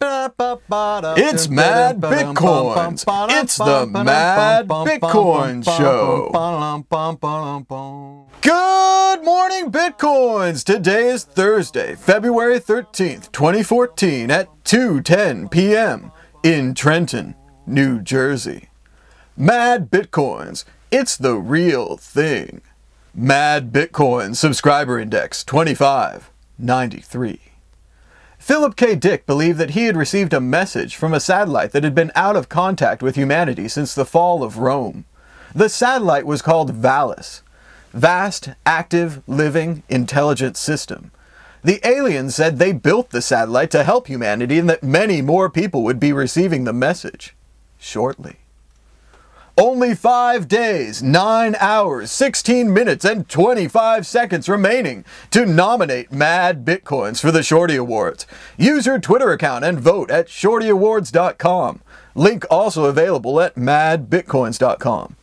It's MadBitcoins. It's the MadBitcoins Show. Good morning, Bitcoins. Today is Thursday, February 13th, 2014 at 2:10 p.m. in Trenton, New Jersey. MadBitcoins. It's the real thing. MadBitcoin subscriber index 2593. Philip K. Dick believed that he had received a message from a satellite that had been out of contact with humanity since the fall of Rome. The satellite was called VALIS, Vast, Active, Living, Intelligent System. The aliens said they built the satellite to help humanity and that many more people would be receiving the message shortly. Only 5 days, 9 hours, 16 minutes, and 25 seconds remaining to nominate MadBitcoins for the Shorty Awards. Use your Twitter account and vote at shortyawards.com. Link also available at madbitcoins.com.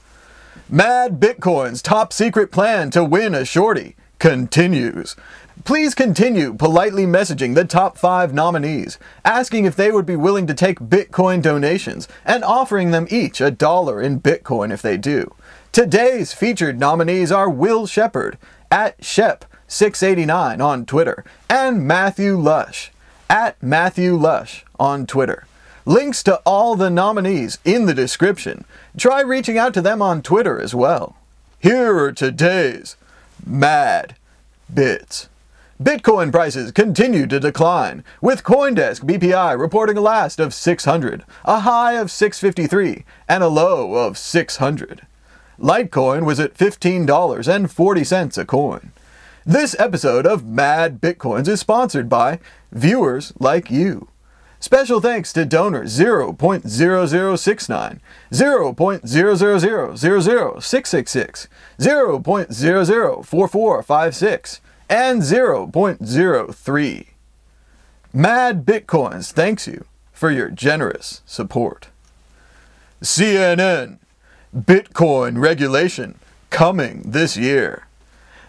MadBitcoins' top secret plan to win a shorty continues. Please continue politely messaging the top 5 nominees, asking if they would be willing to take Bitcoin donations and offering them each $1 in Bitcoin if they do. Today's featured nominees are Will Shepard, at Shep689 on Twitter, and Matthew Lush, at Matthew Lush on Twitter. Links to all the nominees in the description. Try reaching out to them on Twitter as well. Here are today's MadBits. Bitcoin prices continue to decline, with CoinDesk BPI reporting a last of 600, a high of 653, and a low of 600. Litecoin was at $15.40 a coin. This episode of MadBitcoins is sponsored by viewers like you. Special thanks to donor 0.0069, 0.000000666, 0.004456, and 0.03. MadBitcoins thanks you for your generous support. CNN, Bitcoin regulation coming this year.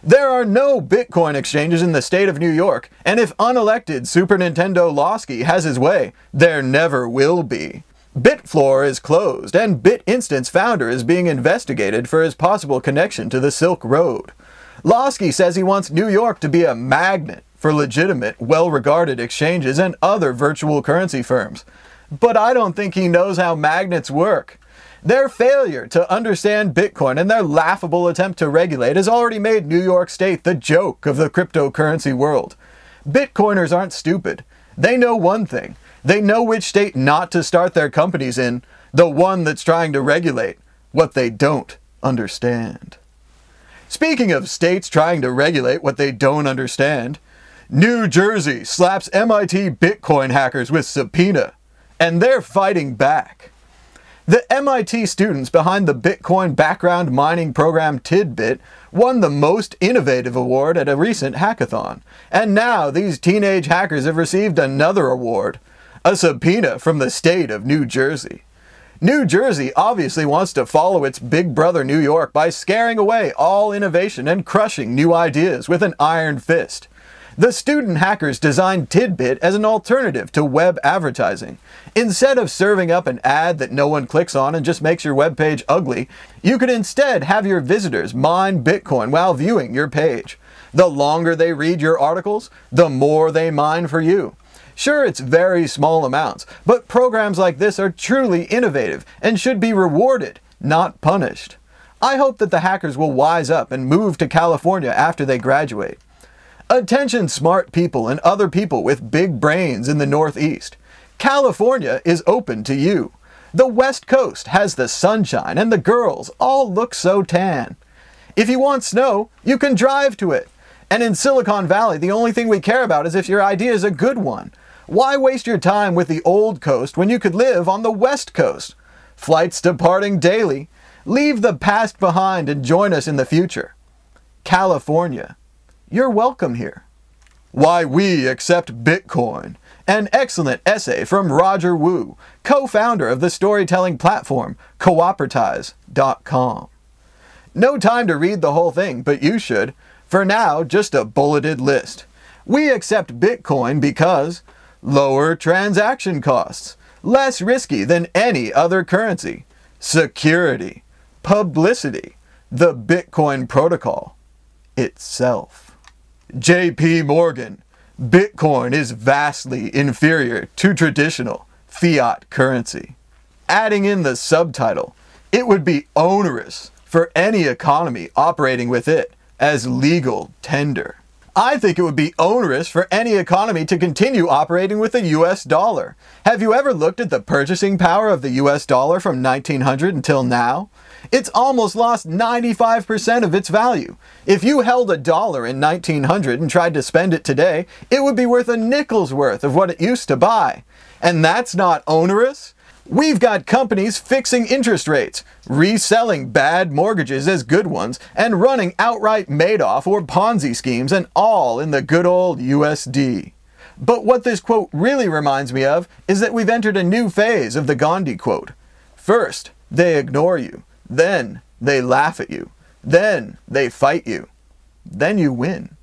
There are no Bitcoin exchanges in the state of New York, and if unelected Super Nintendo Losky has his way, there never will be. Bitfloor is closed, and BitInstant's founder is being investigated for his possible connection to the Silk Road. Losky says he wants New York to be a magnet for legitimate, well-regarded exchanges and other virtual currency firms. But I don't think he knows how magnets work. Their failure to understand Bitcoin and their laughable attempt to regulate has already made New York State the joke of the cryptocurrency world. Bitcoiners aren't stupid. They know one thing. They know which state not to start their companies in, the one that's trying to regulate what they don't understand. Speaking of states trying to regulate what they don't understand, New Jersey slaps MIT Bitcoin hackers with subpoena, and they're fighting back. The MIT students behind the Bitcoin background mining program Tidbit won the Most Innovative Award at a recent hackathon, and now these teenage hackers have received another award, a subpoena from the state of New Jersey. New Jersey obviously wants to follow its big brother New York by scaring away all innovation and crushing new ideas with an iron fist. The student hackers designed Tidbit as an alternative to web advertising. Instead of serving up an ad that no one clicks on and just makes your web page ugly, you could instead have your visitors mine Bitcoin while viewing your page. The longer they read your articles, the more they mine for you. Sure, it's very small amounts, but programs like this are truly innovative and should be rewarded, not punished. I hope that the hackers will wise up and move to California after they graduate. Attention smart people and other people with big brains in the Northeast. California is open to you. The West Coast has the sunshine and the girls all look so tan. If you want snow, you can drive to it. And in Silicon Valley, the only thing we care about is if your idea is a good one. Why waste your time with the old coast when you could live on the West Coast? Flights departing daily. Leave the past behind and join us in the future. California, you're welcome here. Why we accept Bitcoin. An excellent essay from Roger Wu, co-founder of the storytelling platform Cooperatize.com. No time to read the whole thing, but you should. For now, just a bulleted list. We accept Bitcoin because lower transaction costs, less risky than any other currency, security, publicity, the Bitcoin protocol itself. JP Morgan, Bitcoin is vastly inferior to traditional fiat currency. Adding in the subtitle, it would be onerous for any economy operating with it as legal tender. I think it would be onerous for any economy to continue operating with the US dollar. Have you ever looked at the purchasing power of the US dollar from 1900 until now? It's almost lost 95% of its value. If you held a dollar in 1900 and tried to spend it today, it would be worth a nickel's worth of what it used to buy. And that's not onerous? We've got companies fixing interest rates, reselling bad mortgages as good ones, and running outright Madoff or Ponzi schemes, and all in the good old USD. But what this quote really reminds me of is that we've entered a new phase of the Gandhi quote. First, they ignore you. Then, they laugh at you. Then, they fight you. Then you win.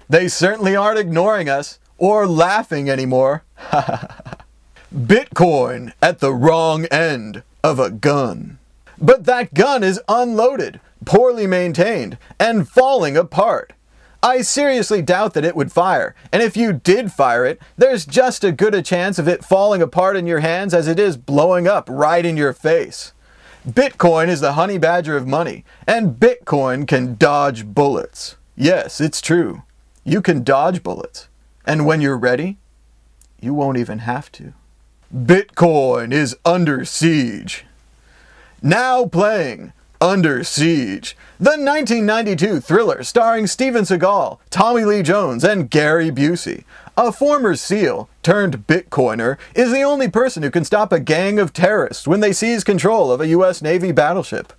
They certainly aren't ignoring us or laughing anymore. Bitcoin at the wrong end of a gun. But that gun is unloaded, poorly maintained, and falling apart. I seriously doubt that it would fire, and if you did fire it, there's just as good a chance of it falling apart in your hands as it is blowing up right in your face. Bitcoin is the honey badger of money, and Bitcoin can dodge bullets. Yes, it's true. You can dodge bullets, and when you're ready, you won't even have to. Bitcoin is under siege. Now playing Under Siege, the 1992 thriller starring Steven Seagal, Tommy Lee Jones, and Gary Busey. A former SEAL turned Bitcoiner is the only person who can stop a gang of terrorists when they seize control of a US Navy battleship.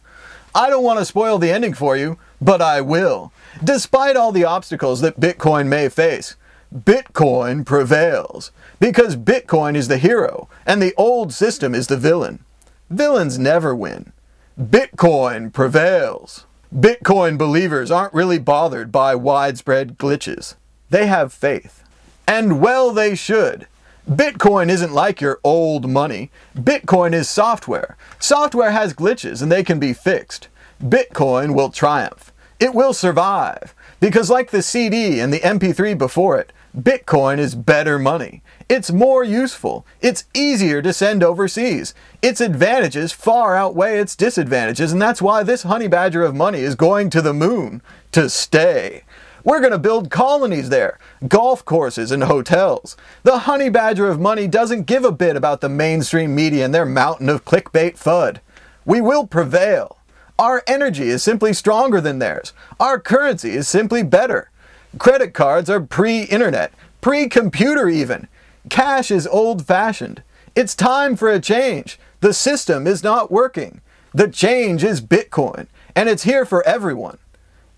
I don't want to spoil the ending for you, but I will. Despite all the obstacles that Bitcoin may face, Bitcoin prevails, because Bitcoin is the hero and the old system is the villain. Villains never win. Bitcoin prevails. Bitcoin believers aren't really bothered by widespread glitches. They have faith. And well they should. Bitcoin isn't like your old money. Bitcoin is software. Software has glitches and they can be fixed. Bitcoin will triumph. It will survive. Because like the CD and the MP3 before it, Bitcoin is better money. It's more useful. It's easier to send overseas. Its advantages far outweigh its disadvantages, and that's why this honey badger of money is going to the moon to stay. We're going to build colonies there, golf courses and hotels. The honey badger of money doesn't give a bit about the mainstream media and their mountain of clickbait FUD. We will prevail. Our energy is simply stronger than theirs. Our currency is simply better. Credit cards are pre-internet, pre-computer even. Cash is old-fashioned. It's time for a change. The system is not working. The change is Bitcoin, and it's here for everyone.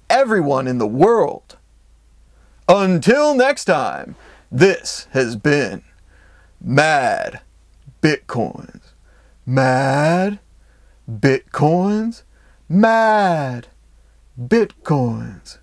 Everyone in the world. Until next time, this has been Mad Bitcoins. Mad Bitcoins. Mad Bitcoins.